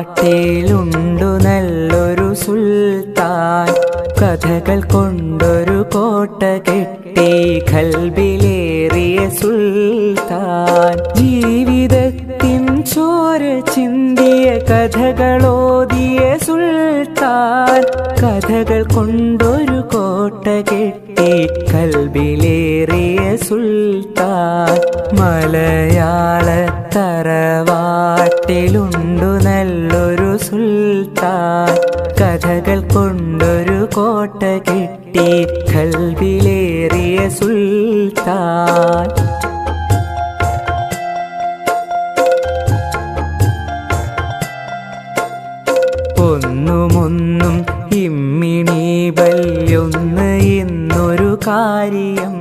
നാട്ടിലുണ്ടു നല്ലൊരു സുൽത്താൻ, കഥകൾ കൊണ്ടൊരു കോട്ട കെട്ടി ഖൽബിലേറിയ സുൽത്താൻ. ജീവിതത്തിൻ ചോര ചിന്തിയ കഥകളോതിയ സുൽത്താൻ, കഥകൾ കൊണ്ടൊരു കോട്ട കെട്ടി ഖൽബിലേറിയ സുൽത്താൻ. മലയാള തറവാട്ടിലുണ്ടു നല്ലൊരു സുൽത്താൻ, കഥകൾ കൊണ്ടൊരു കോട്ട കെട്ടി ഖൽബിലേറിയ സുൽത്താൻ. ഒന്നുമൊന്നും ഇമ്മിണി ബല്യൊന്ന് എന്നൊരു കാര്യം